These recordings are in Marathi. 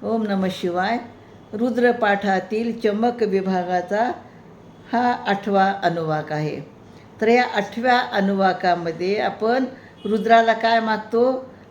ओम नमः शिवाय. रुद्रपाठातील चमक विभागाचा हा 8वा अनुवाक आहे. तर या 8व्या अनुवाकामध्ये आपण रुद्राला काय मागतो?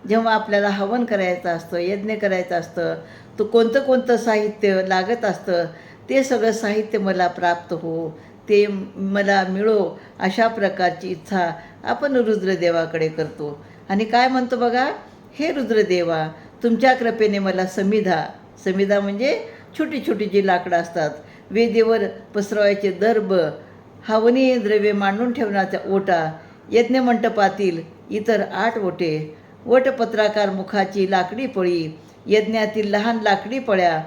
जेव्हा आपल्याला हवन करायचं असतं, यज्ञ करायचं असतं, तो कोणतं साहित्य लागत असतं, ते सगळं साहित्य मला प्राप्त हो, ते मला मिळो, अशा प्रकारची इच्छा आपण रुद्रदेवाकडे करतो. आणि काय म्हणतो बघा, हे रुद्रदेवा, तुमच्या कृपेने मला समिधा म्हणजे छोटी छोटी जी लाकडं असतात, वेदीवर पसरवायचे दर्भ, हवनी द्रव्य मांडून ठेवण्याचा ओटा, यज्ञमंडपातील इतर 8 ओटे, वटपत्राकार मुखाची लाकडी पळी, यज्ञातील लहान लाकडी पळ्या,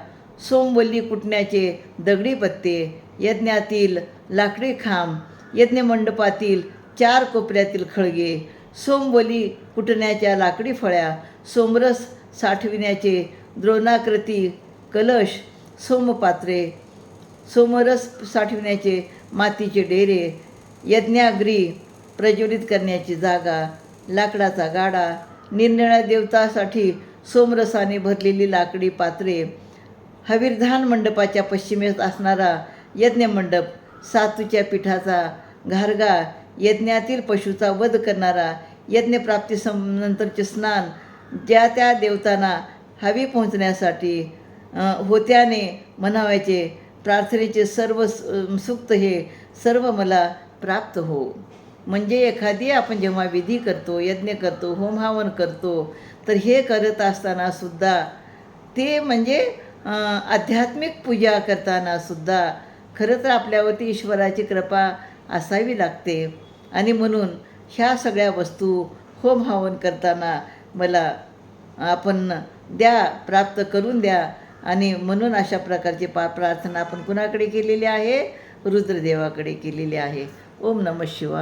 सोमवल्ली कुटण्याचे दगडी पत्ते, यज्ञातील लाकडी खांब, यज्ञमंडपातील 4 कोपऱ्यातील खळगे, सोमवली कुटण्याच्या लाकडी फळ्या, सोमरस साठविण्याचे द्रोणाकृती कलश, सोमपात्रे, सोमरस साठविण्याचे मातीचे डेरे, यज्ञाग्री प्रज्वलित करण्याची जागा, लाकडाचा गाडा, निरनिराळ्या देवतासाठी सोमरसाने भरलेली लाकडी पात्रे, हविर्धान मंडपाच्या पश्चिमेस असणारा यज्ञमंडप, सातूच्या पिठाचा घारगा, यज्ञातील पशूचा वध करणारा, यज्ञप्राप्तीनंतरचे स्नान, ज्या त्या देवतांना हवी पोहोचण्यासाठी होत्याने म्हणावायचे प्रार्थनेचे सर्व सुक्त, हे सर्व मला प्राप्त हो. म्हणजे एखादी आपण जेव्हा विधी करतो, यज्ञ करतो, होमहवन करतो, तर हे करत असताना सुद्धा ते म्हणजे आध्यात्मिक पूजा करताना सुद्धा खरं तर आपल्यावरती ईश्वराची कृपा असावी लागते. आणि म्हणून ह्या सगळ्या वस्तू होमहवन करताना मला आपण द्या, प्राप्त करून द्या. आणि म्हणून अशा प्रकारची प्रार्थना आपण कुणाकडे केलेली आहे? रुद्रदेवाकडे केलेली आहे. ओम नमः शिवाय.